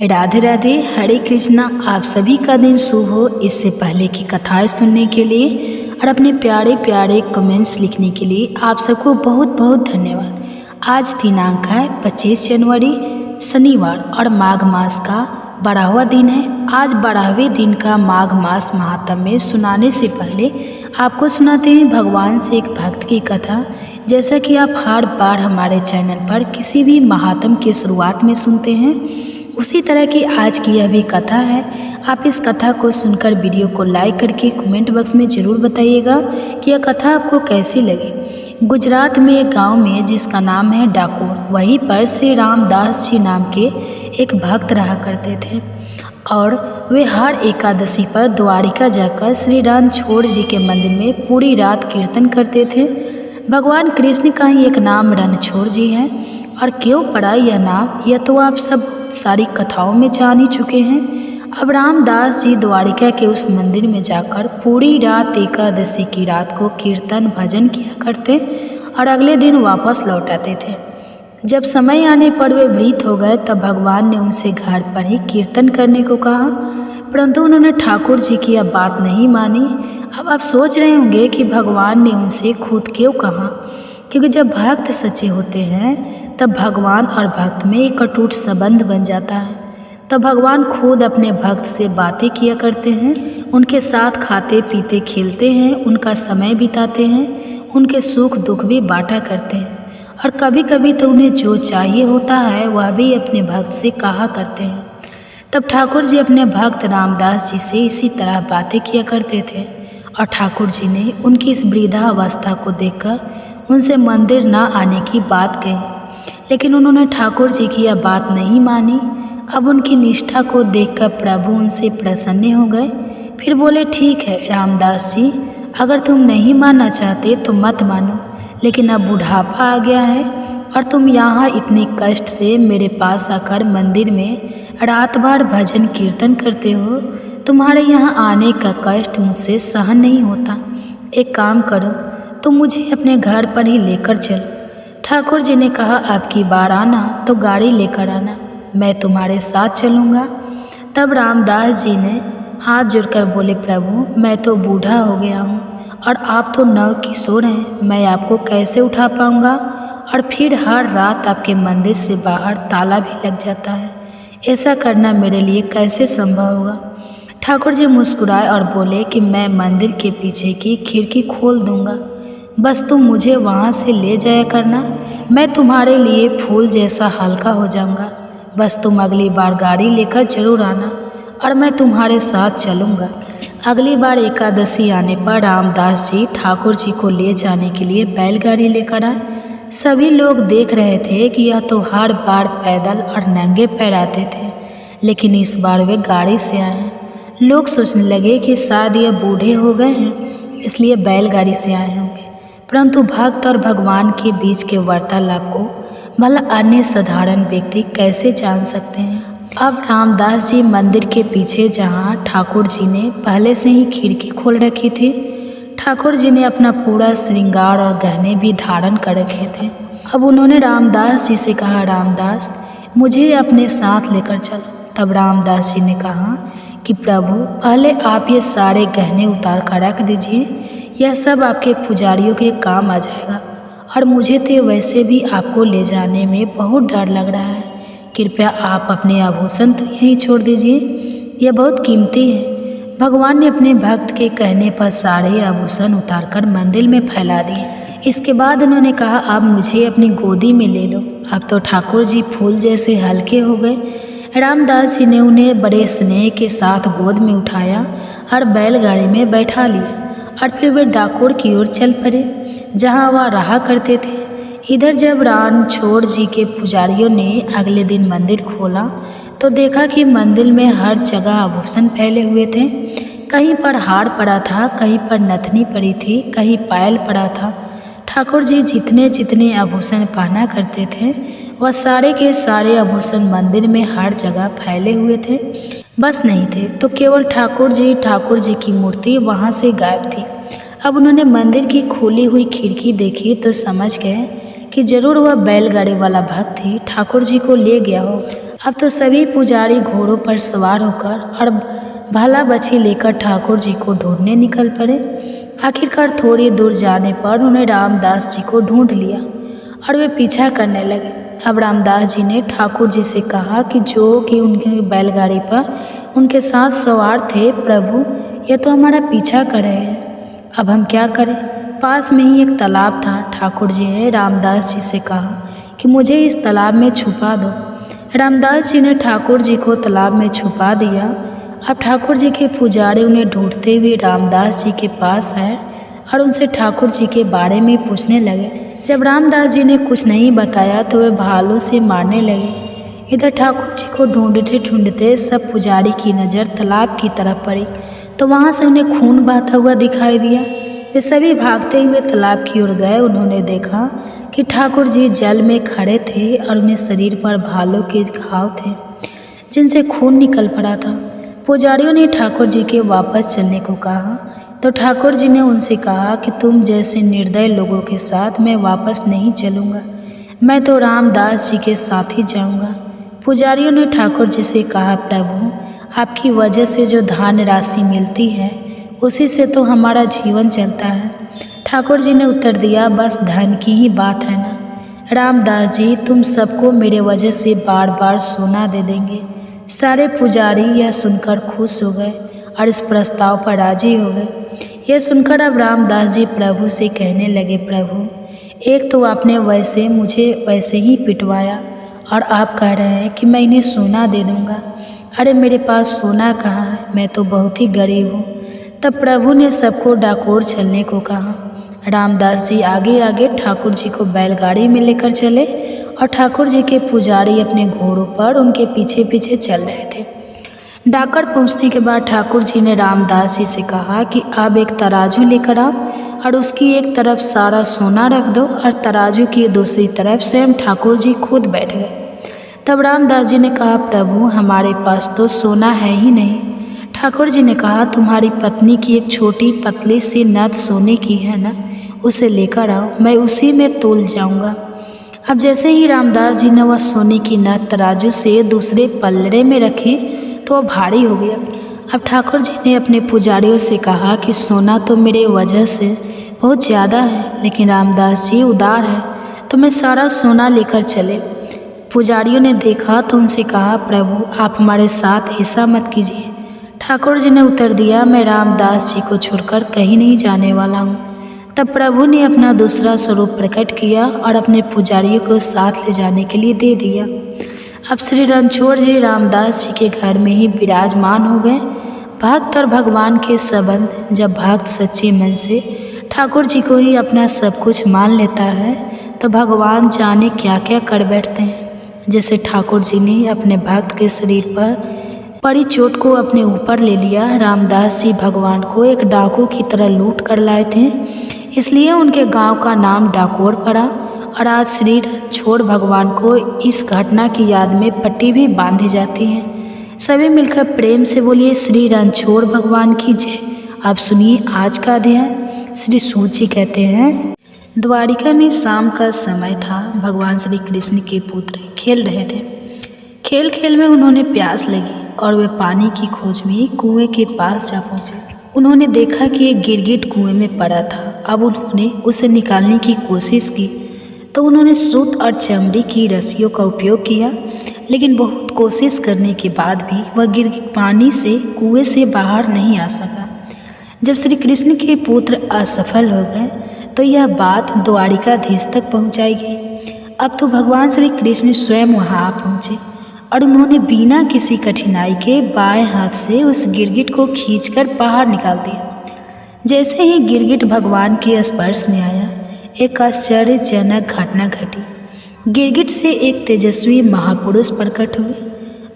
राधे राधे, हरे कृष्णा। आप सभी का दिन शुभ हो। इससे पहले की कथाएं सुनने के लिए और अपने प्यारे प्यारे कमेंट्स लिखने के लिए आप सबको बहुत बहुत धन्यवाद। आज दिनांक है 25 जनवरी शनिवार और माघ मास का 12वां दिन है। आज 12वें दिन का माघ मास महात्म्य सुनाने से पहले आपको सुनाते हैं भगवान से एक भक्त की कथा। जैसा कि आप हर बार हमारे चैनल पर किसी भी महात्म की शुरुआत में सुनते हैं, उसी तरह की आज की यह भी कथा है। आप इस कथा को सुनकर वीडियो को लाइक करके कमेंट बॉक्स में ज़रूर बताइएगा कि यह कथा आपको कैसी लगी। गुजरात में एक गांव में जिसका नाम है डाकोर, वहीं पर श्री रामदास जी नाम के एक भक्त रहा करते थे और वे हर एकादशी पर द्वारिका जाकर श्री रणछोड़ जी के मंदिर में पूरी रात कीर्तन करते थे। भगवान कृष्ण का ही एक नाम रणछोड़ जी है। और क्यों पड़ा यह नाम, यह तो आप सब सारी कथाओं में जान ही चुके हैं। अब रामदास जी द्वारिका के उस मंदिर में जाकर पूरी रात एकादशी की रात को कीर्तन भजन किया करते और अगले दिन वापस लौट आते थे। जब समय आने पर वे वृद्ध हो गए तब भगवान ने उनसे घर पर ही कीर्तन करने को कहा, परंतु उन्होंने ठाकुर जी की यह बात नहीं मानी। अब आप सोच रहे होंगे कि भगवान ने उनसे खुद क्यों कहा, क्योंकि जब भक्त सच्चे होते हैं तब भगवान और भक्त में एक अटूट संबंध बन जाता है। तब भगवान खुद अपने भक्त से बातें किया करते हैं, उनके साथ खाते पीते खेलते हैं, उनका समय बिताते हैं, उनके सुख दुख भी बांटा करते हैं और कभी कभी तो उन्हें जो चाहिए होता है वह भी अपने भक्त से कहा करते हैं। तब ठाकुर जी अपने भक्त रामदास जी से इसी तरह बातें किया करते थे और ठाकुर जी ने उनकी इस वृद्धावस्था को देखकर उनसे मंदिर न आने की बात कही, लेकिन उन्होंने ठाकुर जी की यह बात नहीं मानी। अब उनकी निष्ठा को देखकर प्रभु उनसे प्रसन्न हो गए। फिर बोले, ठीक है रामदास जी, अगर तुम नहीं मानना चाहते तो मत मानो, लेकिन अब बुढ़ापा आ गया है और तुम यहाँ इतने कष्ट से मेरे पास आकर मंदिर में रात भर भजन कीर्तन करते हो। तुम्हारे यहाँ आने का कष्ट मुझसे सहन नहीं होता। एक काम करो, तुम मुझे अपने घर पर ही लेकर चलो। ठाकुर जी ने कहा, आपकी बार आना तो गाड़ी लेकर आना, मैं तुम्हारे साथ चलूँगा। तब रामदास जी ने हाथ जोड़कर बोले, प्रभु मैं तो बूढ़ा हो गया हूँ और आप तो नव किशोर हैं, मैं आपको कैसे उठा पाऊँगा। और फिर हर रात आपके मंदिर से बाहर ताला भी लग जाता है, ऐसा करना मेरे लिए कैसे संभव होगा। ठाकुर जी मुस्कुराए और बोले कि मैं मंदिर के पीछे की खिड़की खोल दूँगा, बस तुम मुझे वहाँ से ले जाया करना, मैं तुम्हारे लिए फूल जैसा हल्का हो जाऊँगा। बस तुम अगली बार गाड़ी लेकर जरूर आना और मैं तुम्हारे साथ चलूँगा। अगली बार एकादशी आने पर रामदास जी ठाकुर जी को ले जाने के लिए बैलगाड़ी लेकर आए। सभी लोग देख रहे थे कि यह तो हर बार पैदल और नंगे पैर आते थे, लेकिन इस बार वे गाड़ी से आए। लोग सोचने लगे कि शायद यह बूढ़े हो गए हैं इसलिए बैलगाड़ी से आए होंगे, परंतु भक्त और भगवान के बीच के वार्तालाप को भला अन्य साधारण व्यक्ति कैसे जान सकते हैं। अब रामदास जी मंदिर के पीछे जहाँ ठाकुर जी ने पहले से ही खिड़की खोल रखी थी, ठाकुर जी ने अपना पूरा श्रृंगार और गहने भी धारण कर रखे थे। अब उन्होंने रामदास जी से कहा, रामदास मुझे अपने साथ लेकर चलो। तब रामदास जी ने कहा कि प्रभु पहले आप ये सारे गहने उतार कर रख दीजिए, यह सब आपके पुजारियों के काम आ जाएगा और मुझे तो वैसे भी आपको ले जाने में बहुत डर लग रहा है। कृपया आप अपने आभूषण तो यहीं छोड़ दीजिए, यह बहुत कीमती है। भगवान ने अपने भक्त के कहने पर सारे आभूषण उतारकर मंदिर में फैला दिए। इसके बाद उन्होंने कहा, अब मुझे अपनी गोदी में ले लो। अब तो ठाकुर जी फूल जैसे हल्के हो गए। रामदास जी ने उन्हें बड़े स्नेह के साथ गोद में उठाया और बैलगाड़ी में बैठा लिया और फिर वे डाकोर की ओर चल पड़े जहाँ वह रहा करते थे। इधर जब रणछोड़ जी के पुजारियों ने अगले दिन मंदिर खोला तो देखा कि मंदिर में हर जगह आभूषण फैले हुए थे। कहीं पर हार पड़ा था, कहीं पर नथनी पड़ी थी, कहीं पायल पड़ा था। ठाकुर जी जितने जितने आभूषण पहना करते थे वह सारे के सारे आभूषण मंदिर में हर जगह फैले हुए थे। बस नहीं थे तो केवल ठाकुर जी की मूर्ति वहाँ से गायब थी। अब उन्होंने मंदिर की खुली हुई खिड़की देखी तो समझ गए कि जरूर वह बैलगाड़ी वाला भक्त ही ठाकुर जी को ले गया हो। अब तो सभी पुजारी घोड़ों पर सवार होकर और भाला बछी लेकर ठाकुर जी को ढूंढने निकल पड़े। आखिरकार थोड़ी दूर जाने पर उन्हें रामदास जी को ढूंढ लिया और वे पीछा करने लगे। अब रामदास जी ने ठाकुर जी से कहा कि जो कि उनकी बैलगाड़ी पर उनके साथ सवार थे, प्रभु ये तो हमारा पीछा कर रहे हैं, अब हम क्या करें। पास में ही एक तालाब था। ठाकुर जी ने रामदास जी से कहा कि मुझे इस तालाब में छुपा दो। रामदास जी ने ठाकुर जी को तालाब में छुपा दिया। अब ठाकुर जी के पुजारी उन्हें ढूंढते हुए रामदास जी के पास आए और उनसे ठाकुर जी के बारे में पूछने लगे। जब रामदास जी ने कुछ नहीं बताया तो वे भालों से मारने लगे। इधर ठाकुर जी को ढूंढते ढूंढते सब पुजारी की नज़र तालाब की तरफ पड़ी तो वहाँ से उन्हें खून बहता हुआ दिखाई दिया। वे सभी भागते हुए तालाब की ओर गए। उन्होंने देखा कि ठाकुर जी जल में खड़े थे और उन्हें शरीर पर भालों के घाव थे जिनसे खून निकल पड़ा था। पुजारियों ने ठाकुर जी के वापस चलने को कहा तो ठाकुर जी ने उनसे कहा कि तुम जैसे निर्दय लोगों के साथ मैं वापस नहीं चलूँगा, मैं तो रामदास जी के साथ ही जाऊँगा। पुजारियों ने ठाकुर जी से कहा, प्रभु आपकी वजह से जो धन राशि मिलती है उसी से तो हमारा जीवन चलता है। ठाकुर जी ने उत्तर दिया, बस धन की ही बात है ना रामदास जी, तुम सबको मेरे वजह से बार बार सोना दे देंगे। सारे पुजारी यह सुनकर खुश हो गए और इस प्रस्ताव पर राजी हो गए। यह सुनकर अब रामदास जी प्रभु से कहने लगे, प्रभु एक तो आपने मुझे वैसे ही पिटवाया और आप कह रहे हैं कि मैं इन्हें सोना दे दूँगा। अरे मेरे पास सोना कहाँ है, मैं तो बहुत ही गरीब हूँ। तब प्रभु ने सबको डाकोर चलने को कहा। रामदास जी आगे आगे ठाकुर जी को बैलगाड़ी में लेकर चले और ठाकुर जी के पुजारी अपने घोड़ों पर उनके पीछे पीछे चल रहे थे। डाकर पहुंचने के बाद ठाकुर जी ने रामदास जी से कहा कि अब एक तराजू लेकर आओ और उसकी एक तरफ सारा सोना रख दो और तराजू की दूसरी तरफ स्वयं ठाकुर जी खुद बैठ गए। तब रामदास जी ने कहा, प्रभु हमारे पास तो सोना है ही नहीं। ठाकुर जी ने कहा, तुम्हारी पत्नी की एक छोटी पतली सी नथ सोने की है ना, उसे लेकर आओ, मैं उसी में तोल जाऊंगा। अब जैसे ही रामदास जी ने वह सोने की नथ तराजू से दूसरे पल्ले में रखी तो वह भारी हो गया। अब ठाकुर जी ने अपने पुजारियों से कहा कि सोना तो मेरे वजह से बहुत ज़्यादा है, लेकिन रामदास जी उदार हैं तो मैं सारा सोना लेकर चले। पुजारियों ने देखा तो उनसे कहा, प्रभु आप हमारे साथ ऐसा मत कीजिए। ठाकुर जी ने उत्तर दिया, मैं रामदास जी को छोड़कर कहीं नहीं जाने वाला हूँ। तब प्रभु ने अपना दूसरा स्वरूप प्रकट किया और अपने पुजारियों को साथ ले जाने के लिए दे दिया। अब श्री रणछोड़ जी रामदास जी के घर में ही विराजमान हो गए। भक्त और भगवान के संबंध, जब भक्त सच्चे मन से ठाकुर जी को ही अपना सब कुछ मान लेता है तो भगवान जाने क्या क्या कर बैठते हैं। जैसे ठाकुर जी ने अपने भक्त के शरीर पर पड़ी चोट को अपने ऊपर ले लिया। रामदास जी भगवान को एक डाकू की तरह लूट कर लाए थे, इसलिए उनके गांव का नाम डाकोर पड़ा। और आज श्री रणछोड़ भगवान को इस घटना की याद में पट्टी भी बांधी जाती है। सभी मिलकर प्रेम से बोलिए श्री रणछोड़ भगवान की जय। आप सुनिए आज का अध्याय। श्री सूत जी कहते हैं, द्वारिका में शाम का समय था। भगवान श्री कृष्ण के पुत्र खेल रहे थे। खेल खेल में उन्होंने प्यास लगी और वे पानी की खोज में कुएं के पास जा पहुँचे। उन्होंने देखा कि एक गिरगिट कुएं में पड़ा था। अब उन्होंने उसे निकालने की कोशिश की तो उन्होंने सूत और चमड़ी की रस्सियों का उपयोग किया, लेकिन बहुत कोशिश करने के बाद भी वह गिरगिट पानी से कुएं से बाहर नहीं आ सका। जब श्री कृष्ण के पुत्र असफल हो गए तो यह बात द्वारिकाधीश तक पहुंचाई गई। अब तो भगवान श्री कृष्ण स्वयं वहां पहुँचे और उन्होंने बिना किसी कठिनाई के बाएं हाथ से उस गिरगिट को खींचकर बाहर निकाल दिया। जैसे ही गिरगिट भगवान के स्पर्श में आया, एक आश्चर्यजनक घटना घटी। गिरगिट से एक तेजस्वी महापुरुष प्रकट हुए,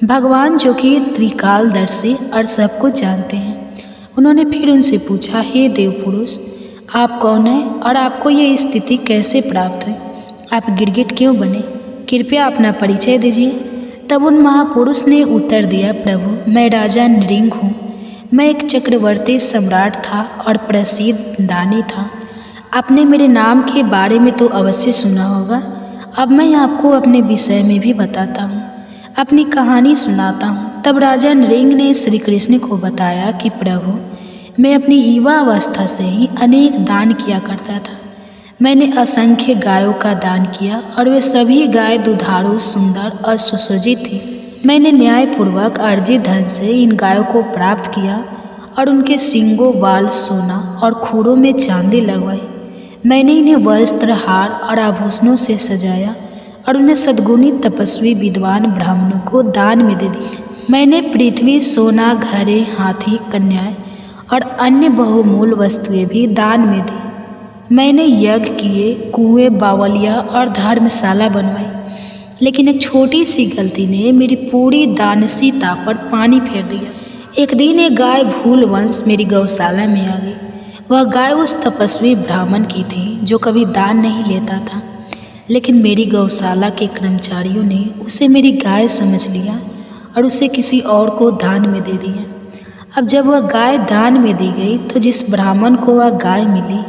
भगवान जो कि त्रिकालदर्शी और सब कुछ जानते हैं। उन्होंने फिर उनसे पूछा, हे देव पुरुष, आप कौन हैं और आपको ये स्थिति कैसे प्राप्त हुई? आप गिरगिट क्यों बने? कृपया अपना परिचय दीजिए। तब उन महापुरुष ने उत्तर दिया, प्रभु मैं राजा नृंग हूँ। मैं एक चक्रवर्ती सम्राट था और प्रसिद्ध दानी था। आपने मेरे नाम के बारे में तो अवश्य सुना होगा। अब मैं आपको अपने विषय में भी बताता हूँ। अपनी कहानी सुनाता हूँ। तब राजा नृंग ने श्री कृष्ण को बताया कि प्रभु, मैं अपनी युवा अवस्था से ही अनेक दान किया करता था। मैंने असंख्य गायों का दान किया और वे सभी गाय दुधारू, सुंदर और सुसज्जित थी। मैंने न्यायपूर्वक अर्जित धन से इन गायों को प्राप्त किया और उनके सींगों, बाल, सोना और खुरों में चांदी लगवाई। मैंने इन्हें वस्त्र, हार और आभूषणों से सजाया और उन्हें सद्गुणी, तपस्वी, विद्वान ब्राह्मणों को दान में दे दिया। मैंने पृथ्वी, सोना, घरे, हाथी, कन्याएं और अन्य बहुमूल्य वस्तुएं भी दान में दी। मैंने यज्ञ किए, कुएं, बावलिया और धर्मशाला बनवाई। लेकिन एक छोटी सी गलती ने मेरी पूरी दानशीलता पर पानी फेर दिया। एक दिन एक गाय भूलवंश मेरी गौशाला में आ गई। वह गाय उस तपस्वी ब्राह्मण की थी जो कभी दान नहीं लेता था, लेकिन मेरी गौशाला के कर्मचारियों ने उसे मेरी गाय समझ लिया और उसे किसी और को दान में दे दिया। अब जब वह गाय दान में दी गई तो जिस ब्राह्मण को वह गाय मिली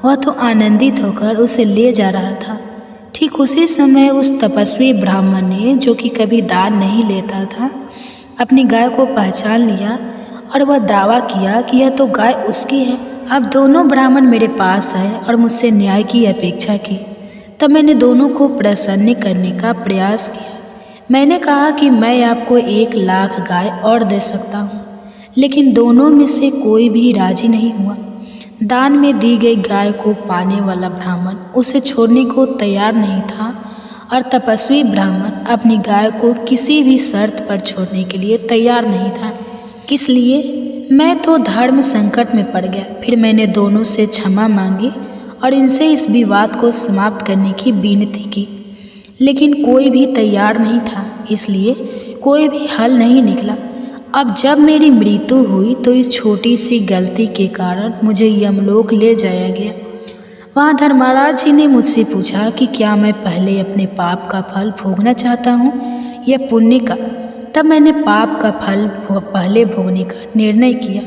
वह तो आनंदित होकर उसे ले जा रहा था। ठीक उसी समय उस तपस्वी ब्राह्मण ने, जो कि कभी दान नहीं लेता था, अपनी गाय को पहचान लिया और वह दावा किया कि यह तो गाय उसकी है। अब दोनों ब्राह्मण मेरे पास आए और मुझसे न्याय की अपेक्षा की। तब मैंने दोनों को प्रसन्न करने का प्रयास किया। मैंने कहा कि मैं आपको 1,00,000 गाय और दे सकता हूँ, लेकिन दोनों में से कोई भी राजी नहीं हुआ। दान में दी गई गाय को पाने वाला ब्राह्मण उसे छोड़ने को तैयार नहीं था और तपस्वी ब्राह्मण अपनी गाय को किसी भी शर्त पर छोड़ने के लिए तैयार नहीं था। इसलिए मैं तो धर्म संकट में पड़ गया। फिर मैंने दोनों से क्षमा मांगी और इनसे इस विवाद को समाप्त करने की विनती की, लेकिन कोई भी तैयार नहीं था, इसलिए कोई भी हल नहीं निकला। अब जब मेरी मृत्यु हुई तो इस छोटी सी गलती के कारण मुझे यमलोक ले जाया गया। वहाँ धर्मराज जी ने मुझसे पूछा कि क्या मैं पहले अपने पाप का फल भोगना चाहता हूँ या पुण्य का। तब मैंने पाप का फल पहले भोगने का निर्णय किया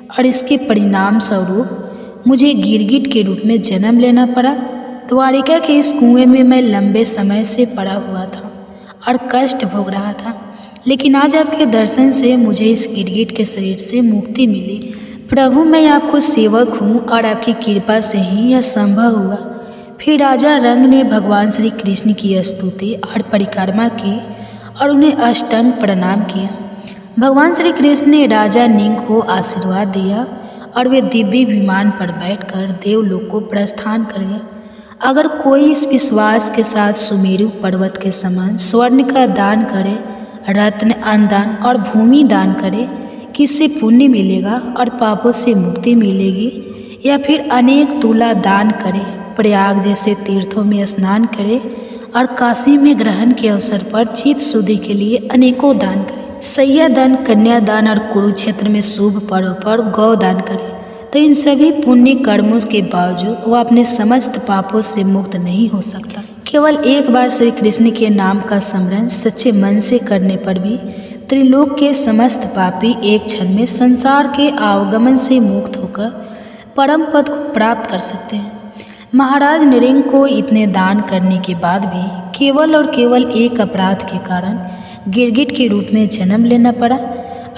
और इसके परिणाम स्वरूप मुझे गिरगिट के रूप में जन्म लेना पड़ा। द्वारिका के इस कुएं में मैं लंबे समय से पड़ा हुआ था और कष्ट भोग रहा था, लेकिन आज आपके दर्शन से मुझे इस गिरगिट के शरीर से मुक्ति मिली। प्रभु, मैं आपको सेवक हूँ और आपकी कृपा से ही यह संभव हुआ। फिर राजा रंग ने भगवान श्री कृष्ण की स्तुति और परिक्रमा की और उन्हें अष्टांग प्रणाम किया। भगवान श्री कृष्ण ने राजा निंग को आशीर्वाद दिया और वे दिव्य विमान पर बैठकर देवलोक को प्रस्थान कर गए। अगर कोई इस विश्वास के साथ सुमेरु पर्वत के समान स्वर्ण का दान करे, रत्न, अन्नदान और भूमि दान करे कि इससे पुण्य मिलेगा और पापों से मुक्ति मिलेगी, या फिर अनेक तुला दान करे, प्रयाग जैसे तीर्थों में स्नान करे और काशी में ग्रहण के अवसर पर चित्त शुद्धि के लिए अनेकों दान करे, सैयादान, कन्यादान और कुरुक्षेत्र में शुभ पर्व पर गौदान करे, तो इन सभी पुण्य कर्मों के बावजूद वह अपने समस्त पापों से मुक्त नहीं हो सकता। केवल एक बार श्री कृष्ण के नाम का स्मरण सच्चे मन से करने पर भी त्रिलोक के समस्त पापी एक क्षण में संसार के आवागमन से मुक्त होकर परम पद को प्राप्त कर सकते हैं। महाराज नृंग को इतने दान करने के बाद भी केवल और केवल एक अपराध के कारण गिरगिट के रूप में जन्म लेना पड़ा।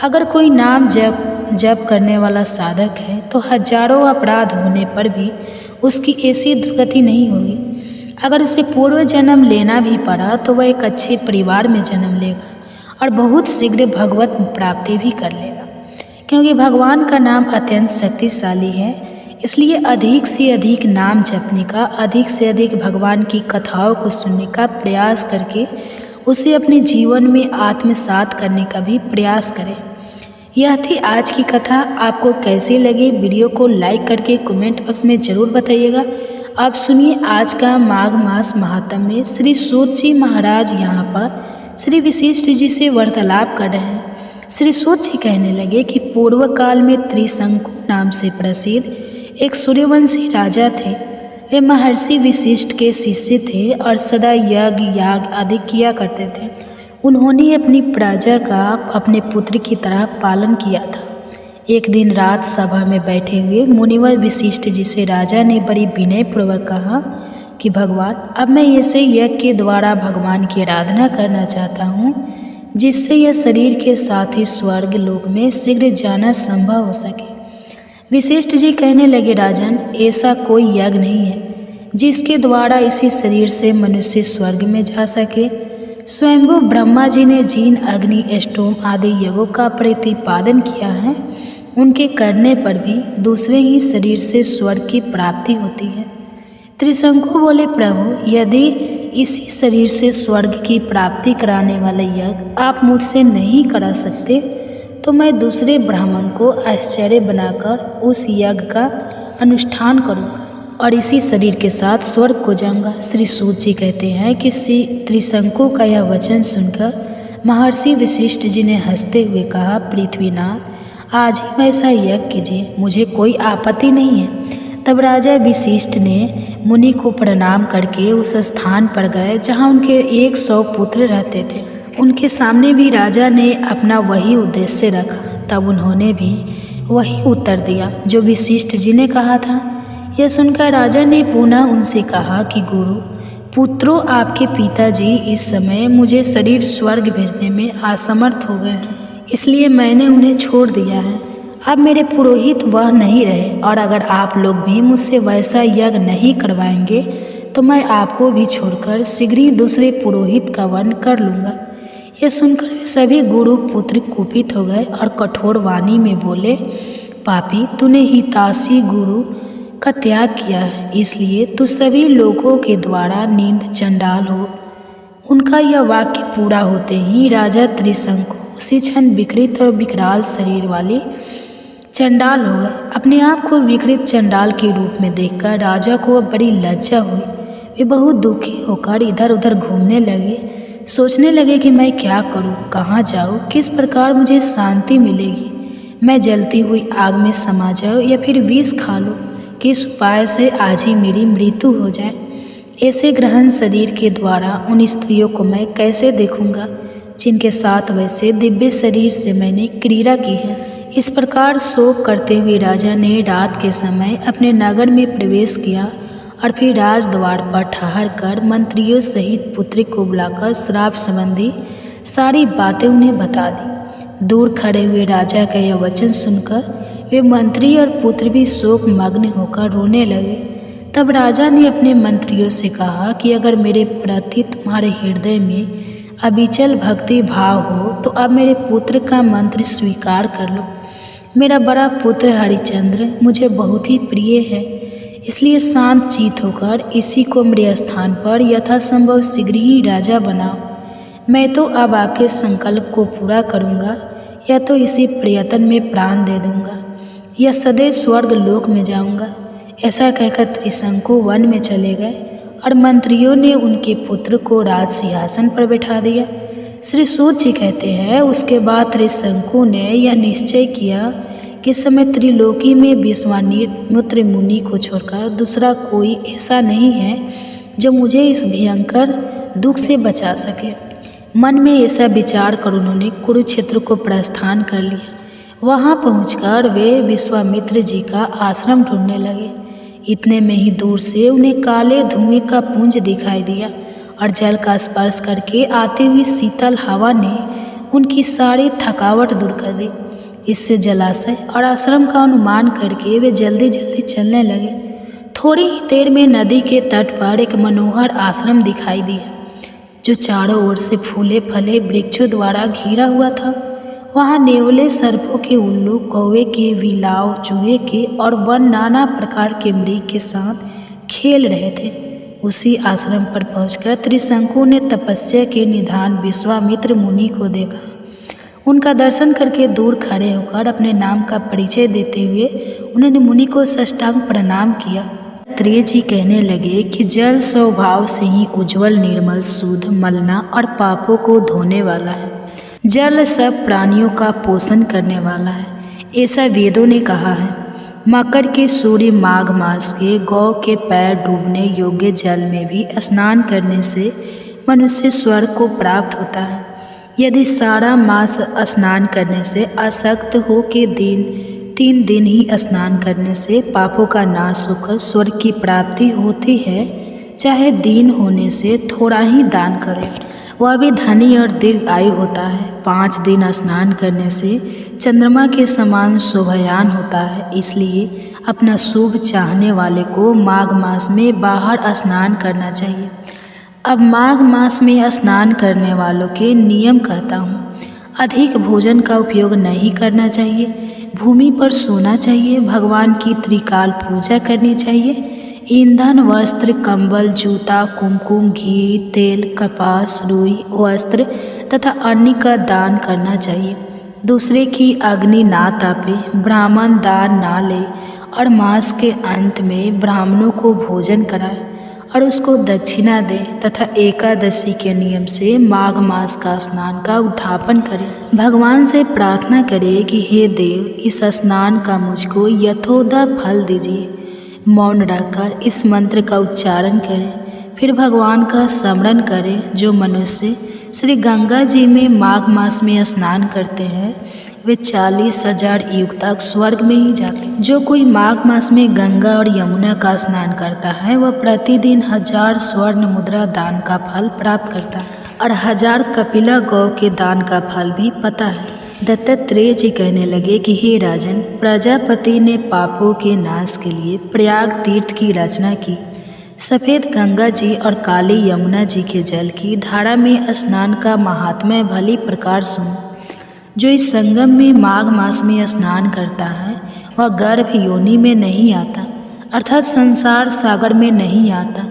अगर कोई नाम जप करने वाला साधक है तो हजारों अपराध होने पर भी उसकी ऐसी दुर्गति नहीं होगी। अगर उसे पूर्व जन्म लेना भी पड़ा तो वह एक अच्छे परिवार में जन्म लेगा और बहुत शीघ्र भगवत प्राप्ति भी कर लेगा, क्योंकि भगवान का नाम अत्यंत शक्तिशाली है। इसलिए अधिक से अधिक नाम जपने का, अधिक से अधिक भगवान की कथाओं को सुनने का प्रयास करके उसे अपने जीवन में आत्मसात करने का भी प्रयास करें। यह थी आज की कथा। आपको कैसी लगी? वीडियो को लाइक करके कमेंट बॉक्स में ज़रूर बताइएगा। आप सुनिए आज का माघ मास महात्म्य में श्री सूत जी महाराज यहाँ पर श्री वशिष्ठ जी से वार्तालाप कर रहे हैं। श्री सूत जी कहने लगे कि पूर्व काल में त्रिशंकु नाम से प्रसिद्ध एक सूर्यवंशी राजा थे। वे महर्षि वशिष्ठ के शिष्य थे और सदा यज्ञ याग आदि किया करते थे। उन्होंने अपनी प्रजा का अपने पुत्र की तरह पालन किया था। एक दिन रात सभा में बैठे हुए मुनिवर वशिष्ठ जी से राजा ने बड़ी विनयपूर्वक कहा कि भगवान, अब मैं ऐसे यज्ञ के द्वारा भगवान की आराधना करना चाहता हूँ जिससे यह शरीर के साथ ही स्वर्ग लोक में शीघ्र जाना संभव हो सके। वशिष्ठ जी कहने लगे, राजन, ऐसा कोई यज्ञ नहीं है जिसके द्वारा इसी शरीर से मनुष्य स्वर्ग में जा सके। स्वयंभू ब्रह्मा जी ने जिन अग्नि, एष्टोम आदि यज्ञों का प्रतिपादन किया है, उनके करने पर भी दूसरे ही शरीर से स्वर्ग की प्राप्ति होती है। त्रिशंकु बोले, प्रभु, यदि इसी शरीर से स्वर्ग की प्राप्ति कराने वाला यज्ञ आप मुझसे नहीं करा सकते तो मैं दूसरे ब्राह्मण को आश्चर्य बनाकर उस यज्ञ का अनुष्ठान करूँगा और इसी शरीर के साथ स्वर्ग को जाऊँगा। श्री सूत जी कहते हैं कि श्री त्रिशंकु का यह वचन सुनकर महर्षि वशिष्ठ जी ने हंसते हुए कहा, पृथ्वीनाथ, आज ही वैसा यज्ञ कीजिए, मुझे कोई आपत्ति नहीं है। तब राजा वशिष्ठ ने मुनि को प्रणाम करके उस स्थान पर गए जहाँ उनके 100 पुत्र रहते थे। उनके सामने भी राजा ने अपना वही उद्देश्य रखा। तब उन्होंने भी वही उत्तर दिया जो वशिष्ठ जी ने कहा था। यह सुनकर राजा ने पुनः उनसे कहा कि गुरु पुत्रों, आपके पिताजी इस समय मुझे शरीर स्वर्ग भेजने में असमर्थ हो गए हैं, इसलिए मैंने उन्हें छोड़ दिया है। अब मेरे पुरोहित वह नहीं रहे, और अगर आप लोग भी मुझसे वैसा यज्ञ नहीं करवाएंगे तो मैं आपको भी छोड़कर शीघ्र ही दूसरे पुरोहित का वर्ण कर लूँगा। यह सुनकर वे सभी गुरु पुत्र कुपित हो गए और कठोर वाणी में बोले, पापी, तूने हिताशी गुरु का त्याग किया है, इसलिए तू सभी लोगों के द्वारा नींद चंडाल हो। उनका यह वाक्य पूरा होते ही राजा त्रिशंकु उसी क्षण विकृत और विकराल शरीर वाली चंडाल हो गए। अपने आप को विकृत चंडाल के रूप में देखकर राजा को बड़ी लज्जा हुई। वे बहुत दुखी होकर इधर उधर घूमने लगे, सोचने लगे कि मैं क्या करूं, कहाँ जाऊं, किस प्रकार मुझे शांति मिलेगी। मैं जलती हुई आग में समा जाऊं या फिर विष खा लूं, किस उपाय से आज ही मेरी मृत्यु हो जाए। ऐसे ग्रहण शरीर के द्वारा उन स्त्रियों को मैं कैसे देखूंगा जिनके साथ वैसे दिव्य शरीर से मैंने क्रीड़ा की है। इस प्रकार शोक करते हुए राजा ने रात के समय अपने नगर में प्रवेश किया और फिर राजद्वार पर ठहर कर मंत्रियों सहित पुत्री को बुलाकर श्राप संबंधी सारी बातें उन्हें बता दी। दूर खड़े हुए राजा का यह वचन सुनकर वे मंत्री और पुत्र भी शोक मग्न होकर रोने लगे। तब राजा ने अपने मंत्रियों से कहा कि अगर मेरे प्रति तुम्हारे हृदय में अविचल भक्ति भाव हो तो अब मेरे पुत्र का मंत्र स्वीकार कर लो। मेरा बड़ा पुत्र हरिश्चंद्र मुझे बहुत ही प्रिय है, इसलिए शांत चित होकर इसी को मेरे स्थान पर यथासंभव शीघ्र ही राजा बनाओ। मैं तो अब आपके संकल्प को पूरा करूँगा या तो इसी प्रयत्न में प्राण दे दूँगा या सदैव स्वर्ग लोक में जाऊँगा। ऐसा कहकर त्रिशंकु वन में चले गए और मंत्रियों ने उनके पुत्र को राज सिंहासन पर बैठा दिया। श्री सूत जी कहते हैं, उसके बाद त्रिशंकु ने यह निश्चय किया कि समय त्रिलोकी में विश्वामित्र मुनि को छोड़कर दूसरा कोई ऐसा नहीं है जो मुझे इस भयंकर दुख से बचा सके। मन में ऐसा विचार कर उन्होंने कुरुक्षेत्र को प्रस्थान कर लिया। वहाँ पहुंचकर वे विश्वामित्र जी का आश्रम ढूंढने लगे। इतने में ही दूर से उन्हें काले धुएं का पुंज दिखाई दिया और जल का स्पर्श करके आती हुई शीतल हवा ने उनकी सारी थकावट दूर कर दी। इससे जलाशय और आश्रम का अनुमान करके वे जल्दी जल्दी चलने लगे। थोड़ी ही देर में नदी के तट पर एक मनोहर आश्रम दिखाई दिया जो चारों ओर से फूले फले वृक्षों द्वारा घिरा हुआ था। वहाँ नेवले, सर्पों के उल्लू, कौवे के, विलाव, चूहे के और वन नाना प्रकार के मृग के साथ खेल रहे थे। उसी आश्रम पर पहुंचकर त्रिशंकु ने तपस्या के निधान विश्वामित्र मुनि को देखा। उनका दर्शन करके दूर खड़े होकर अपने नाम का परिचय देते हुए उन्होंने मुनि को साष्टांग प्रणाम किया। त्रेय जी कहने लगे कि जल स्वभाव से ही उज्जवल, निर्मल, शुद्ध, मलना और पापों को धोने वाला है। जल सब प्राणियों का पोषण करने वाला है, ऐसा वेदों ने कहा है। मकर के, सूर्य, माघ मास के, गौ के पैर डूबने योग्य जल में भी स्नान करने से मनुष्य स्वर्ग को प्राप्त होता है। यदि सारा मास स्नान करने से आसक्त हो के 3 दिन ही स्नान करने से पापों का नाश होकर स्वर्ग की प्राप्ति होती है, चाहे दीन होने से थोड़ा ही दान करें। वह भी धनी और दीर्घ आयु होता है। 5 दिन स्नान करने से चंद्रमा के समान शोभायान होता है, इसलिए अपना शुभ चाहने वाले को माघ मास में बाहर स्नान करना चाहिए। अब माघ मास में स्नान करने वालों के नियम कहता हूँ। अधिक भोजन का उपयोग नहीं करना चाहिए, भूमि पर सोना चाहिए, भगवान की त्रिकाल पूजा करनी चाहिए, ईंधन, वस्त्र, कंबल, जूता, कुमकुम, घी, तेल, कपास, रुई, वस्त्र तथा अन्न का दान करना चाहिए। दूसरे की अग्नि ना तापे, ब्राह्मण दान ना ले और मास के अंत में ब्राह्मणों को भोजन कराए और उसको दक्षिणा दे तथा एकादशी के नियम से माघ मास का स्नान का उद्यापन करे। भगवान से प्रार्थना करे कि हे देव, इस स्नान का मुझको यथोदा फल दीजिए। मौन रहकर इस मंत्र का उच्चारण करें, फिर भगवान का स्मरण करें। जो मनुष्य श्री गंगा जी में माघ मास में स्नान करते हैं वे 40,000 युग तक स्वर्ग में ही जाते। जो कोई माघ मास में गंगा और यमुना का स्नान करता है वह प्रतिदिन 1000 स्वर्ण मुद्रा दान का फल प्राप्त करता है और 1000 कपिला गौ के दान का फल भी पता है। दत्तात्रेय जी कहने लगे कि हे राजन, प्रजापति ने पापों के नाश के लिए प्रयाग तीर्थ की रचना की। सफ़ेद गंगा जी और काली यमुना जी के जल की धारा में स्नान का महात्म्य भली प्रकार सुनो। जो इस संगम में माघ मास में स्नान करता है वह गर्भ योनि में नहीं आता, अर्थात संसार सागर में नहीं आता।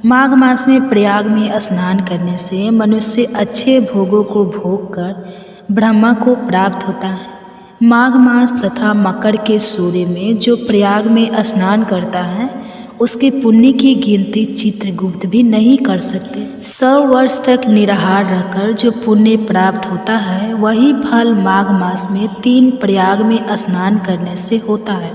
माघ मास में प्रयाग में स्नान करने से मनुष्य अच्छे भोगों को भोग कर ब्रह्मा को प्राप्त होता है। माघ मास तथा मकर के सूर्य में जो प्रयाग में स्नान करता है उसके पुण्य की गिनती चित्रगुप्त भी नहीं कर सकते। 100 वर्ष तक निराहार रहकर जो पुण्य प्राप्त होता है वही फल माघ मास में 3 प्रयाग में स्नान करने से होता है।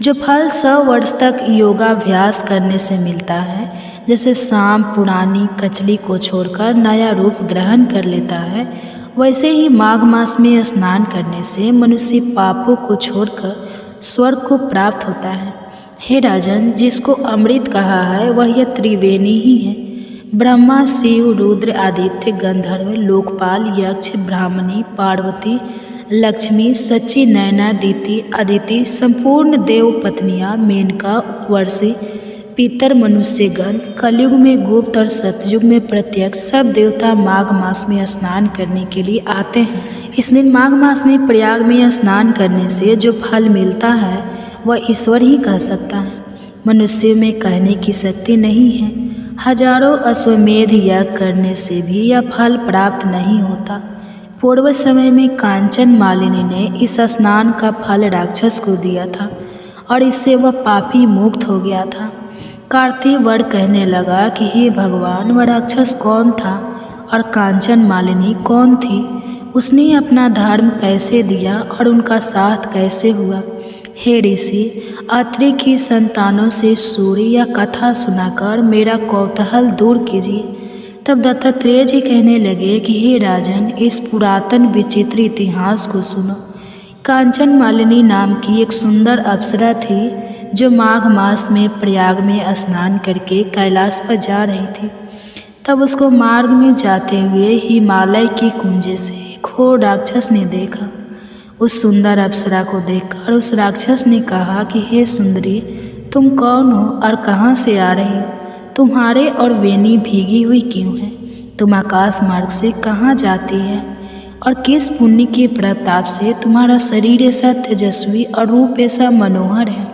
जो फल 100 वर्ष तक योगाभ्यास करने से मिलता है, जैसे सांप पुरानी कचली को छोड़कर नया रूप ग्रहण कर लेता है, वैसे ही माघ मास में स्नान करने से मनुष्य पापों को छोड़कर स्वर्ग को प्राप्त होता है। हे राजन, जिसको अमृत कहा है वह यह त्रिवेणी ही है। ब्रह्मा, शिव, रुद्र, आदित्य, गंधर्व, लोकपाल, यक्ष, ब्राह्मणी, पार्वती, लक्ष्मी, सच्ची नैना, दीति, अदिति, संपूर्ण देव पत्नियाँ, मेनका, उर्वशी, पितर, मनुष्यगण, कलयुग में गुप्त और सतयुग में प्रत्यक्ष सब देवता माघ मास में स्नान करने के लिए आते हैं। इस दिन माघ मास में प्रयाग में स्नान करने से जो फल मिलता है वह ईश्वर ही कह सकता है, मनुष्य में कहने की शक्ति नहीं है। हजारों अश्वमेध यज्ञ करने से भी यह फल प्राप्त नहीं होता। पूर्व समय में कांचन मालिनी ने इस स्नान का फल राक्षस को दिया था और इससे वह पापी मुक्त हो गया था। कार्तिक वर कहने लगा कि हे भगवान, वह राक्षस कौन था और कांचन मालिनी कौन थी? उसने अपना धर्म कैसे दिया और उनका साथ कैसे हुआ? हे ऋषि, अत्रि की संतानों से सूर्य या कथा सुनाकर मेरा कौतूहल दूर कीजिए। तब दत्तात्रेय जी कहने लगे कि हे राजन, इस पुरातन विचित्र इतिहास को सुनो। कांचन मालिनी नाम की एक सुंदर अप्सरा थी जो माघ मास में प्रयाग में स्नान करके कैलाश पर जा रही थी। तब उसको मार्ग में जाते हुए हिमालय की कुंजे से एक घोर राक्षस ने देखा। उस सुंदर अप्सरा को देखकर उस राक्षस ने कहा कि हे सुंदरी, तुम कौन हो और कहाँ से आ रही हो? तुम्हारे और वेणी भीगी हुई क्यों है? तुम आकाश मार्ग से कहाँ जाती है और किस पुण्य के प्रताप से तुम्हारा शरीर ऐसा तेजस्वी और रूप ऐसा मनोहर है?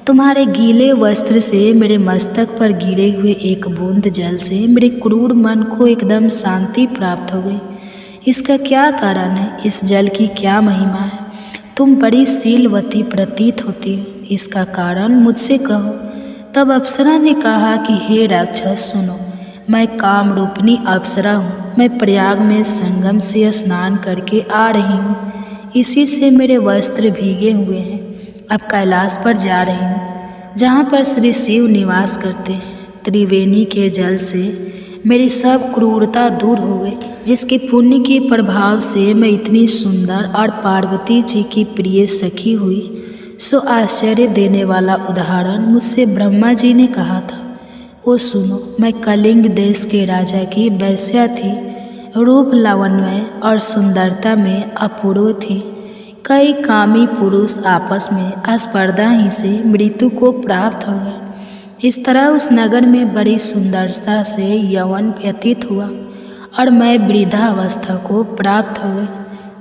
तुम्हारे गीले वस्त्र से मेरे मस्तक पर गिरे हुए एक बूंद जल से मेरे क्रूर मन को एकदम शांति प्राप्त हो गई। इसका क्या कारण है? इस जल की क्या महिमा है? तुम बड़ी शीलवती प्रतीत होती हो, इसका कारण मुझसे कहो। तब अप्सरा ने कहा कि हे राक्षस, सुनो, मैं काम रूपिणी अप्सरा हूँ। मैं प्रयाग में संगम से स्नान करके आ रही हूँ, इसी से मेरे वस्त्र भीगे हुए हैं। अब कैलाश पर जा रही हूँ, जहाँ पर श्री शिव निवास करते हैं। त्रिवेणी के जल से मेरी सब क्रूरता दूर हो गई, जिसके पुण्य के प्रभाव से मैं इतनी सुंदर और पार्वती जी की प्रिय सखी हुई। सो आश्चर्य देने वाला उदाहरण मुझसे ब्रह्मा जी ने कहा था। वो सुनो, मैं कलिंग देश के राजा की वैश्या थी रूप लावण्य और सुंदरता में अपूर्व थी। कई कामी पुरुष आपस में स्पर्धा ही से मृत्यु को प्राप्त हो गए। इस तरह उस नगर में बड़ी सुंदरता से यौवन व्यतीत हुआ और मैं वृद्धावस्था को प्राप्त हो गई।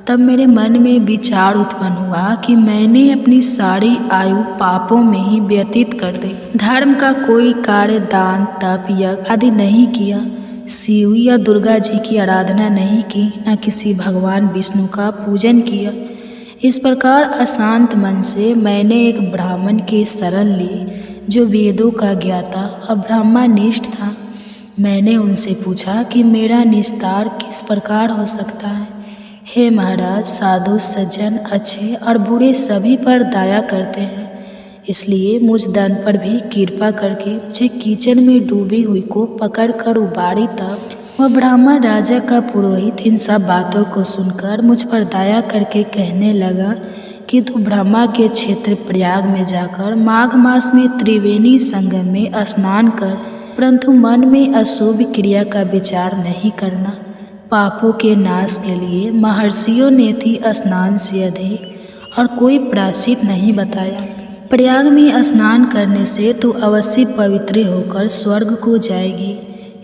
तब मेरे मन में विचार उत्पन्न हुआ कि मैंने अपनी सारी आयु पापों में ही व्यतीत कर दी। धर्म का कोई कार्य, दान, तप, यज्ञ आदि नहीं किया, शिव या दुर्गा जी की आराधना नहीं की, न किसी भगवान विष्णु का पूजन किया। इस प्रकार अशांत मन से मैंने एक ब्राह्मण की शरण ली जो वेदों का ज्ञाता और ब्रह्मनिष्ठ था। मैंने उनसे पूछा कि मेरा निस्तार किस प्रकार हो सकता है। हे महाराज, साधु सज्जन अच्छे और बुरे सभी पर दया करते हैं, इसलिए मुझ दन पर भी कृपा करके मुझे कीचड़ में डूबी हुई को पकड़कर उबारी। तब वह ब्राह्मण राजा का पुरोहित इन सब बातों को सुनकर मुझ पर दया करके कहने लगा कि तू ब्रह्मा के क्षेत्र प्रयाग में जाकर माघ मास में त्रिवेणी संगम में स्नान कर, परंतु मन में अशुभ क्रिया का विचार नहीं करना। पापों के नाश के लिए महर्षियों ने थी स्नान से अधिक और कोई प्रायश्चित नहीं बताया। प्रयाग में स्नान करने से तू अवश्य पवित्र होकर स्वर्ग को जाएगी।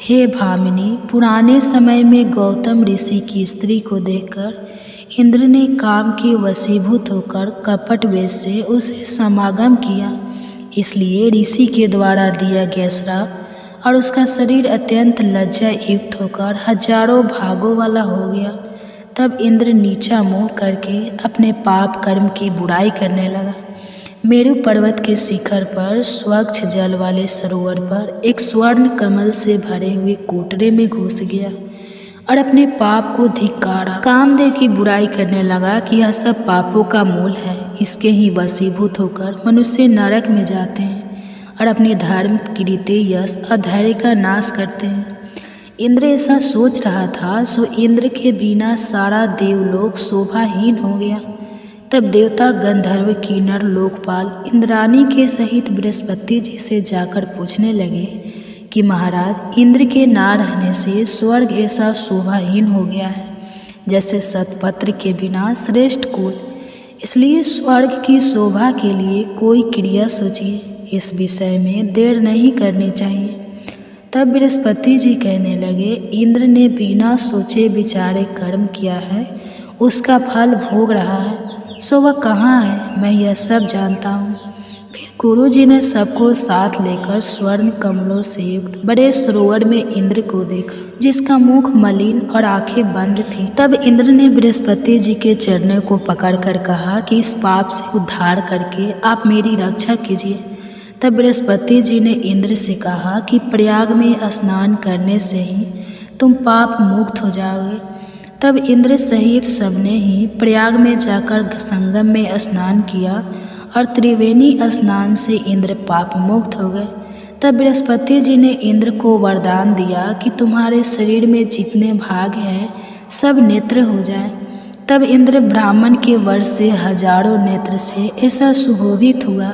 हे भामिनी, पुराने समय में गौतम ऋषि की स्त्री को देखकर इंद्र ने काम के वशीभूत होकर कपट वेश से उसे समागम किया। इसलिए ऋषि के द्वारा दिया गया श्राप और उसका शरीर अत्यंत लज्जा युक्त होकर हजारों भागों वाला हो गया। तब इंद्र नीचा मुँह करके अपने पाप कर्म की बुराई करने लगा। मेरु पर्वत के शिखर पर स्वच्छ जल वाले सरोवर पर एक स्वर्ण कमल से भरे हुए कोटरे में घुस गया और अपने पाप को धिक्कारा। कामदेव की बुराई करने लगा कि यह सब पापों का मूल है। इसके ही वशीभूत होकर मनुष्य नरक में जाते हैं और अपने धर्म, कीर्ति, यश और धैर्य का नाश करते हैं। इंद्र ऐसा सोच रहा था, सो इंद्र के बिना सारा देवलोक शोभाहीन हो गया। तब देवता, गंधर्व, किन्नर, लोकपाल इंद्राणी के सहित बृहस्पति जी से जाकर पूछने लगे कि महाराज, इंद्र के ना रहने से स्वर्ग ऐसा शोभाहीन हो गया है जैसे सतपत्र के बिना श्रेष्ठ कुल। इसलिए स्वर्ग की शोभा के लिए कोई क्रिया सोचिए, इस विषय में देर नहीं करनी चाहिए। तब बृहस्पति जी कहने लगे, इंद्र ने बिना सोचे विचारे कर्म किया है, उसका फल भोग रहा है, सो वह कहाँ है, मैं यह सब जानता हूँ। फिर गुरु जी ने सबको साथ लेकर स्वर्ण कमलों से युक्त बड़े सरोवर में इंद्र को देखा, जिसका मुख मलिन और आंखें बंद थीं। तब इंद्र ने बृहस्पति जी के चरणों को पकड़कर कहा कि इस पाप से उद्धार करके आप मेरी रक्षा कीजिए। तब बृहस्पति जी ने इंद्र से कहा कि प्रयाग में स्नान करने से ही तुम पाप मुक्त हो जाओगे। तब इंद्र सहित सबने ही प्रयाग में जाकर संगम में स्नान किया और त्रिवेणी स्नान से इंद्र पाप मुक्त हो गए। तब बृहस्पति जी ने इंद्र को वरदान दिया कि तुम्हारे शरीर में जितने भाग हैं सब नेत्र हो जाए। तब इंद्र ब्राह्मण के वर से हजारों नेत्र से ऐसा सुशोभित हुआ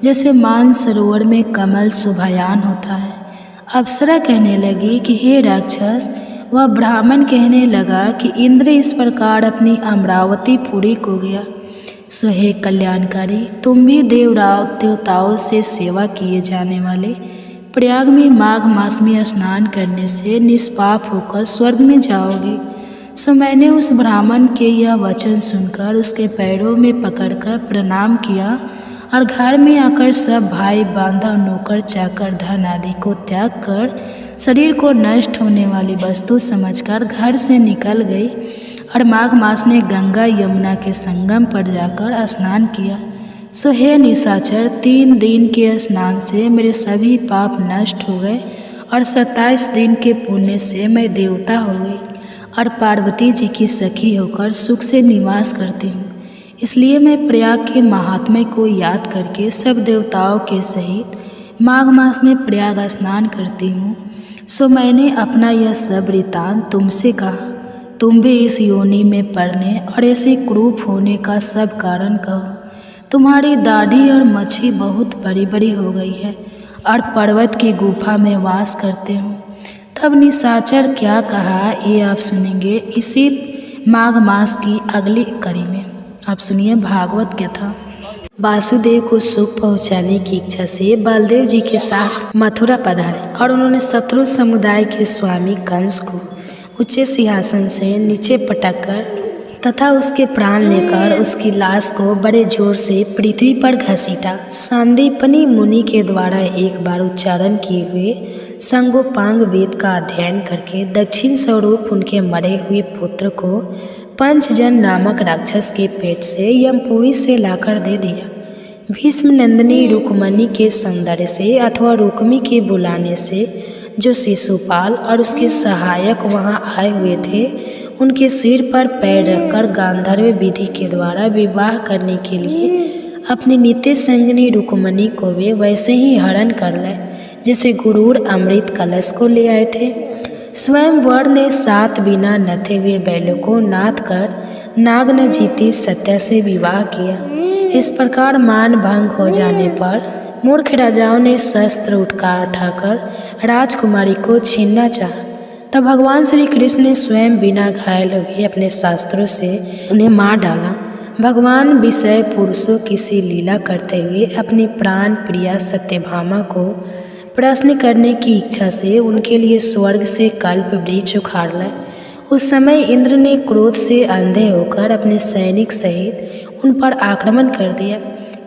जैसे मानसरोवर में कमल शोभायान होता है। अप्सरा कहने लगी कि हे राक्षस, वह ब्राह्मण कहने लगा कि इंद्र इस प्रकार अपनी अमरावती पुरी को गया। सो हे कल्याणकारी, तुम भी देवताओं से सेवा किए जाने वाले प्रयाग में माघ मास में स्नान करने से निष्पाप होकर स्वर्ग में जाओगे। सो मैंने उस ब्राह्मण के यह वचन सुनकर उसके पैरों में पकड़कर प्रणाम किया और घर में आकर सब भाई बांधव, नौकर चाकर, धन आदि को त्याग कर शरीर को नष्ट होने वाली वस्तु समझकर घर से निकल गई और माघ मास में गंगा यमुना के संगम पर जाकर स्नान किया। सो हे निशाचर, 3 दिन के स्नान से मेरे सभी पाप नष्ट हो गए और 27 दिन के पुण्य से मैं देवता हो गई और पार्वती जी की सखी होकर सुख से निवास करती हूँ। इसलिए मैं प्रयाग के महात्म्य को याद करके सब देवताओं के सहित माघ मास में प्रयाग स्नान करती हूँ। सो मैंने अपना यह सब वृत्तांत तुमसे कहा। तुम भी इस योनि में पड़ने और ऐसे क्रूप होने का सब कारण कहो। तुम्हारी दाढ़ी और मच्छी बहुत बड़ी बड़ी हो गई है और पर्वत की गुफा में वास करते हो। तब निशाचर क्या कहा ये आप सुनेंगे इसी माघ मास की अगली कड़ी में। आप सुनिए भागवत कथा। वासुदेव को सुख पहुंचाने की इच्छा से बलदेव जी के साथ मथुरा पधारे और उन्होंने शत्रु समुदाय के स्वामी कंस को ऊंचे सिंहासन से नीचे पटककर तथा उसके प्राण लेकर उसकी लाश को बड़े जोर से पृथ्वी पर घसीटा। सांदीपनी मुनि के द्वारा एक बार उच्चारण किए हुए संगोपांग वेद का अध्ययन करके दक्षिण स्वरूप उनके मरे हुए पुत्र को पंचजन नामक राक्षस के पेट से यमपुरी से लाकर दे दिया। भीष्म नंदिनी रुक्मणी के सौंदर्य से अथवा रुक्मी के बुलाने से जो शिशुपाल और उसके सहायक वहां आए हुए थे उनके सिर पर पैर रखकर गांधर्व विधि के द्वारा विवाह करने के लिए अपनी नित्य संगिनी रुक्मणी को वे वैसे ही हरण कर लाए जैसे गुरूर अमृत कलश को ले आए थे। स्वयंवर ने 7 बिना नथे हुए बैलों को नाथ कर नाग न जीती सत्या से विवाह किया। इस प्रकार मान भंग हो जाने पर मूर्ख राजाओं ने शस्त्र उठाकर राजकुमारी को छीनना चाहा। तब भगवान श्री कृष्ण ने स्वयं बिना घायल हुए अपने शास्त्रों से उन्हें मार डाला। भगवान विषय पुरुषों की सी लीला करते हुए अपनी प्राण प्रिया सत्यभामा को प्रश्न करने की इच्छा से उनके लिए स्वर्ग से कल्प वृक्ष उखाड़ लाए। उस समय इंद्र ने क्रोध से अंधे होकर अपने सैनिक सहित उन पर आक्रमण कर दिया,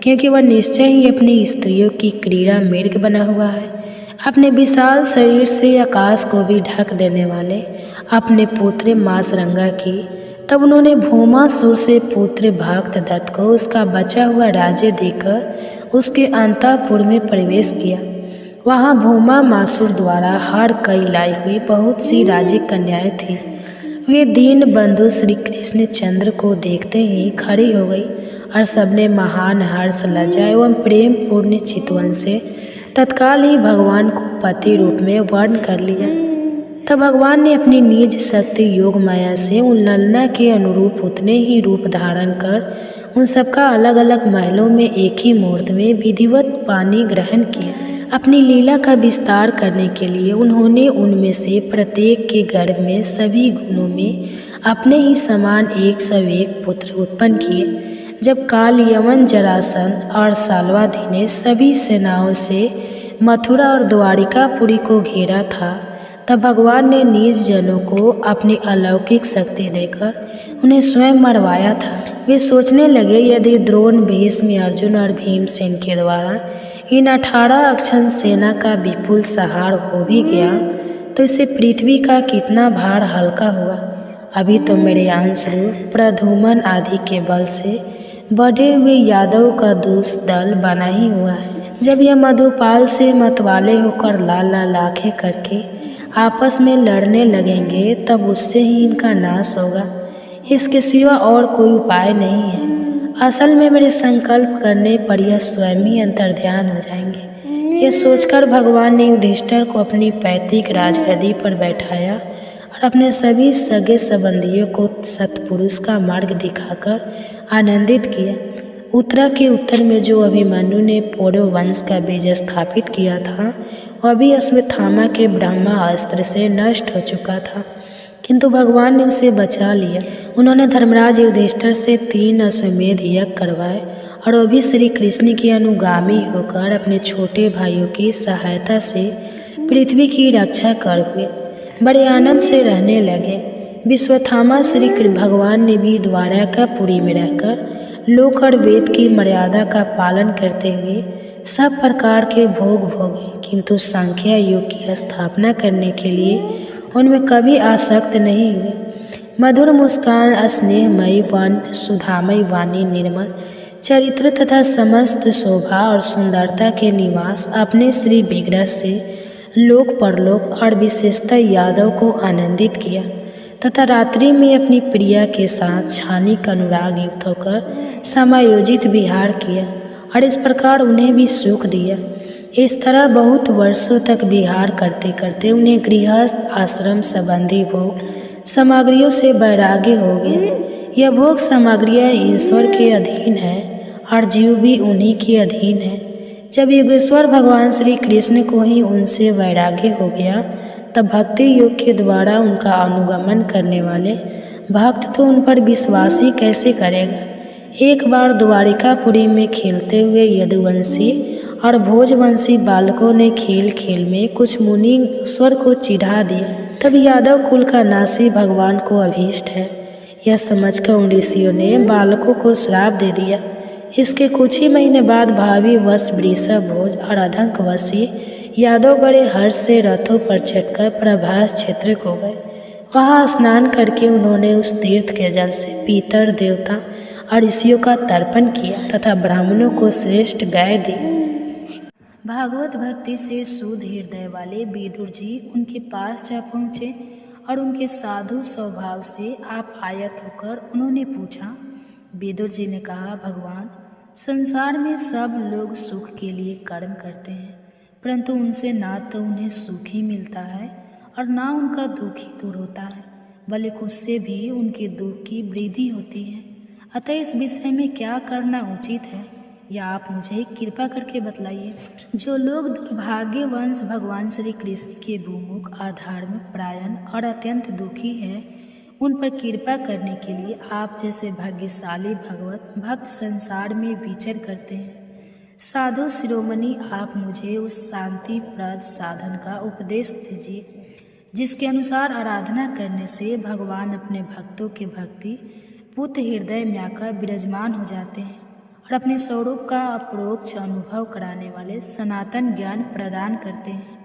क्योंकि वह निश्चय ही अपनी स्त्रियों की क्रीड़ा मृग बना हुआ है। अपने विशाल शरीर से आकाश को भी ढक देने वाले अपने पुत्र मासरंगा की तब उन्होंने भौमासुर से पुत्र भक्त दत्त को उसका बचा हुआ राज्य देकर उसके अंतःपुर में प्रवेश किया। वहाँ भौमा मासुर द्वारा हर कई लाई हुई बहुत सी राज्य कन्याएं थीं। वे दीन बंधु श्री कृष्ण चंद्र को देखते ही खड़ी हो गई और सबने महान हर्ष लज्जा एवं प्रेम पूर्ण चितवन से तत्काल ही भगवान को पति रूप में वर्ण कर लिया। तब भगवान ने अपनी निज शक्ति योग माया से उन ललना के अनुरूप उतने ही रूप धारण कर उन सबका अलग अलग महलों में एक ही मुहूर्त में विधिवत पानी ग्रहण किया। अपनी लीला का विस्तार करने के लिए उन्होंने उनमें से प्रत्येक के गर्भ में सभी गुणों में अपने ही समान 101 पुत्र उत्पन्न किए। जब काल यमन जरासंध और साल्वाधि ने सभी सेनाओं से मथुरा और द्वारिकापुरी को घेरा था तब भगवान ने निज जनों को अपनी अलौकिक शक्ति देकर उन्हें स्वयं मरवाया था। वे सोचने लगे यदि द्रोण भीष्म अर्जुन और भीमसेन के द्वारा इन 18 अक्षम सेना का विपुल सहार हो भी गया तो इससे पृथ्वी का कितना भार हल्का हुआ। अभी तो मेरे अंशरूप प्रधुमन आदि के बल से बढ़े हुए यादव का दुष्ट दल बना ही हुआ है। जब यह मधुपाल से मतवाले होकर लाल लाल आंखें करके आपस में लड़ने लगेंगे तब उससे ही इनका नाश होगा। इसके सिवा और कोई उपाय नहीं है। असल में मेरे संकल्प करने पर यह स्वयं ही अंतर्ध्यान हो जाएंगे। ये सोचकर भगवान ने युधिष्ठिर को अपनी पैतृक राजगद्दी पर बैठाया और अपने सभी सगे संबंधियों को सत्पुरुष का मार्ग दिखाकर आनंदित किया। उत्तरा के उत्तर में जो अभिमन्यु ने पौरव वंश का बीज स्थापित किया था वह भी अश्वत्थामा के ब्रह्मास्त्र से नष्ट हो चुका था, किंतु भगवान ने उसे बचा लिया। उन्होंने धर्मराज युधिष्ठिर से 3 अश्वमेध यज्ञ करवाए और वह भी श्री कृष्ण के अनुगामी होकर अपने छोटे भाइयों की सहायता से पृथ्वी की रक्षा कर हुए बड़े आनंद से रहने लगे। विश्वत्थामा श्री भगवान ने भी द्वारकापुरी में रहकर लोक और वेद की मर्यादा का पालन करते हुए सब प्रकार के भोग भोगे, किंतु सांख्य योग की स्थापना करने के लिए उनमें कभी आसक्त नहीं हुए। मधुर मुस्कान, स्नेहमयी वन, सुधामयी वाणी, निर्मल चरित्र तथा समस्त शोभा और सुंदरता के निवास अपने श्री विग्रह से लोक परलोक और विशेषतः यादव को आनंदित किया तथा रात्रि में अपनी प्रिया के साथ क्षणिक अनुराग युक्त होकर समायोजित विहार किया और इस प्रकार उन्हें भी सुख दिया। इस तरह बहुत वर्षों तक विहार करते करते उन्हें गृहस्थ आश्रम संबंधी भोग सामग्रियों से वैराग्य हो गया। यह भोग सामग्रियाँ ईश्वर के अधीन है और जीव भी उन्हीं के अधीन है। जब योगेश्वर भगवान श्री कृष्ण को ही उनसे वैराग्य हो गया तब भक्ति योग के द्वारा उनका अनुगमन करने वाले भक्त तो उन पर विश्वास ही कैसे करेगा। एक बार द्वारिकापुरी में खेलते हुए यदुवंशी और भोजवंशी बालकों ने खेल खेल में कुछ मुनि ईश्वर को चिढ़ा दिया। तब यादव कुल का नासी भगवान को अभीष्ट है, यह समझकर उन ऋषियों ने बालकों को श्राप दे दिया। इसके कुछ ही महीने बाद भावी वश वृषभ भोज और अधंक वशी यादव बड़े हर्ष से रथों पर चढ़कर प्रभास क्षेत्र को गए। वहाँ स्नान करके उन्होंने उस तीर्थ के जल से पितर देवता और ऋषियों का तर्पण किया तथा ब्राह्मणों को श्रेष्ठ गाय दी। भागवत भक्ति से शुद्ध हृदय वाले विदुर जी उनके पास जा पहुँचे और उनके साधु स्वभाव से आप आयत होकर उन्होंने पूछा। विदुर जी ने कहा, भगवान, संसार में सब लोग सुख के लिए कर्म करते हैं, परंतु उनसे ना तो उन्हें सुख ही मिलता है और ना उनका दुख ही दूर होता है, बल्कि उससे भी उनके दुख की वृद्धि होती है। अतः इस विषय में क्या करना उचित है, या आप मुझे कृपा करके बतलाइए। जो लोग दुर्भाग्यवंश भगवान श्री कृष्ण के भूमुख, अधर्म परायण और अत्यंत दुखी हैं, उन पर कृपा करने के लिए आप जैसे भाग्यशाली भगवत भक्त संसार में विचर करते हैं। साधु शिरोमणि, आप मुझे उस शांतिप्रद साधन का उपदेश दीजिए जिसके अनुसार आराधना करने से भगवान अपने भक्तों के भक्ति पुत्र हृदय में आकर विराजमान हो जाते हैं और अपने स्वरूप का अपरोक्ष अनुभव कराने वाले सनातन ज्ञान प्रदान करते हैं।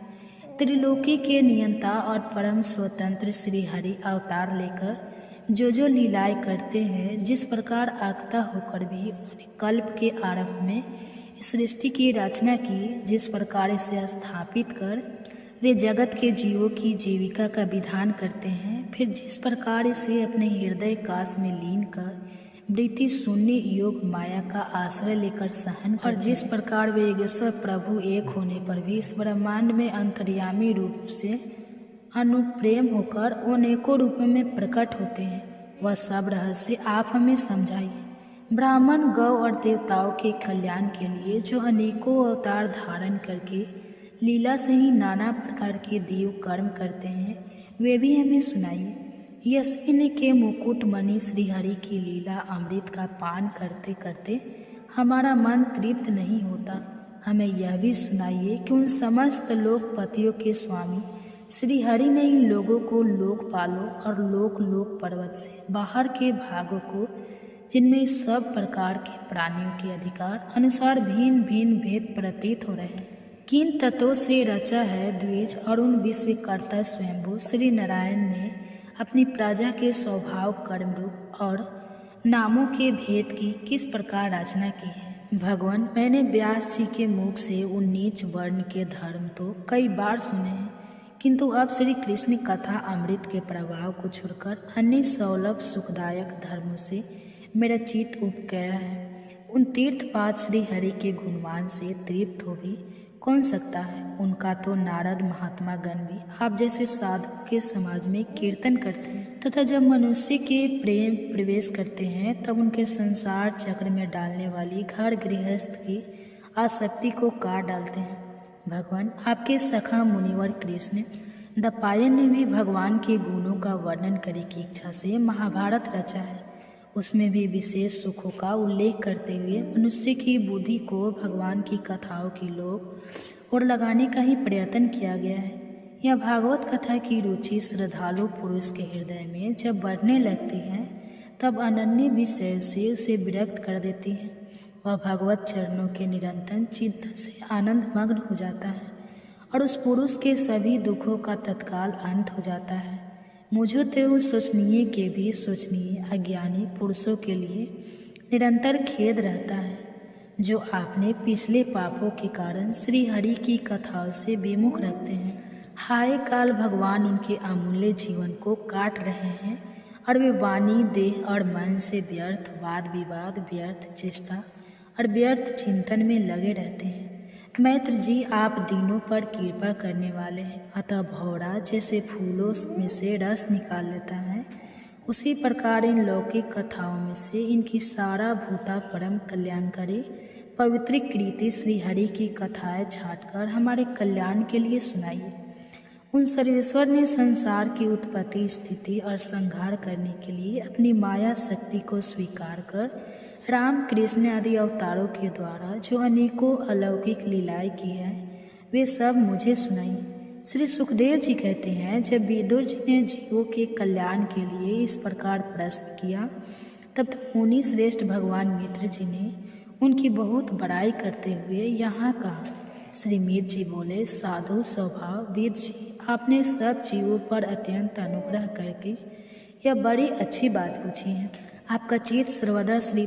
त्रिलोकी के नियंता और परम स्वतंत्र श्री हरि अवतार लेकर जो लीलाएं करते हैं, जिस प्रकार आगता होकर भी उन्होंने कल्प के आरंभ में इस सृष्टि की रचना की, जिस प्रकार इसे स्थापित कर वे जगत के जीवों की जीविका का विधान करते हैं, फिर जिस प्रकार इसे अपने हृदय काश में लीन कर वृत्ति शून्य योग माया का आश्रय लेकर सहन, और जिस प्रकार वे ईश्वर प्रभु एक होने पर भी इस ब्रह्मांड में अंतर्यामी रूप से अनुप्रेम होकर अनेकों रूपों में प्रकट होते हैं, वह सब रहस्य आप हमें समझाइए। ब्राह्मण, गौ और देवताओं के कल्याण के लिए जो अनेकों अवतार धारण करके लीला से ही नाना प्रकार के देव कर्म करते हैं, वे भी हमें सुनाइए। यशविनी के मुकुट मणि श्रीहरि की लीला अमृत का पान करते करते हमारा मन तृप्त नहीं होता। हमें यह भी सुनाइए कि उन समस्त लोकपतियों के स्वामी श्रीहरि ने इन लोगों को लोकपालों और लोक पर्वत से बाहर के भागों को, जिनमें सब प्रकार के प्राणियों के अधिकार अनुसार भिन्न भिन्न भेद प्रतीत हो रहे हैं, किन तत्वों से रचा है द्विज, और उन विश्वकर्ता स्वयंभू श्री नारायण ने अपनी प्रजा के स्वभाव, कर्म रूप और नामों के भेद की किस प्रकार रचना की है। भगवान, मैंने व्यास जी के मुख से उन नीच वर्ण के धर्म तो कई बार सुने हैं, किंतु अब श्री कृष्ण कथा अमृत के प्रभाव को छोड़कर अन्य सौलभ सुखदायक धर्मों से मेरा चित्त उब गया है। उन तीर्थपाद श्री हरि के गुणवान से तृप्त हो भी कौन सकता है। उनका तो नारद महात्मा गण भी आप जैसे साधु के समाज में कीर्तन करते हैं, तथा जब मनुष्य के प्रेम प्रवेश करते हैं तब उनके संसार चक्र में डालने वाली घर गृहस्थ की आसक्ति को काट डालते हैं। भगवान, आपके सखा मुनिवर कृष्ण द्वैपायन ने भी भगवान के गुणों का वर्णन करने की इच्छा से महाभारत रचा है। उसमें भी विशेष सुखों का उल्लेख करते हुए मनुष्य की बुद्धि को भगवान की कथाओं की लोक और लगाने का ही प्रयत्न किया गया है। यह भागवत कथा की रुचि श्रद्धालु पुरुष के हृदय में जब बढ़ने लगती है, तब अनन्य विषय से उसे विरक्त कर देती है। वह भगवत चरणों के निरंतर चिंतन से आनंद मग्न हो जाता है और उस पुरुष के सभी दुखों का तत्काल अंत हो जाता है। मुझे तो उस सोचनीय के भी सोचनीय अज्ञानी पुरुषों के लिए निरंतर खेद रहता है, जो आपने पिछले पापों के कारण श्री हरि की कथाओं से विमुख रखते हैं। हाय काल, भगवान उनके अमूल्य जीवन को काट रहे हैं और वे वाणी, देह और मन से व्यर्थ वाद विवाद, व्यर्थ चेष्टा और व्यर्थ चिंतन में लगे रहते हैं। मैत्र जी, आप दीनों पर कृपा करने वाले हैं, अतः भौरा जैसे फूलों में से रस निकाल लेता है, उसी प्रकार इन लौकिक कथाओं में से इनकी सारा भूता परम कल्याणकारी पवित्रीकृति श्री हरि की कथाएं छांटकर हमारे कल्याण के लिए सुनाइए। उन सर्वेश्वर ने संसार की उत्पत्ति, स्थिति और संहार करने के लिए अपनी माया शक्ति को स्वीकार कर राम कृष्ण आदि अवतारों के द्वारा जो अनेकों अलौकिक लीलाएं की हैं वे सब मुझे सुनाई। श्री सुखदेव जी कहते हैं, जब विदुर जी ने जीवों के कल्याण के लिए इस प्रकार प्रश्न किया तब तो मुनि श्रेष्ठ भगवान मित्र जी ने उनकी बहुत बड़ाई करते हुए यहाँ कहा। श्री मित्र जी बोले, साधु स्वभाव विद जी, आपने सब जीवों पर अत्यंत अनुग्रह करके यह बड़ी अच्छी बात पूछी है। आपका चित्त सर्वदा श्री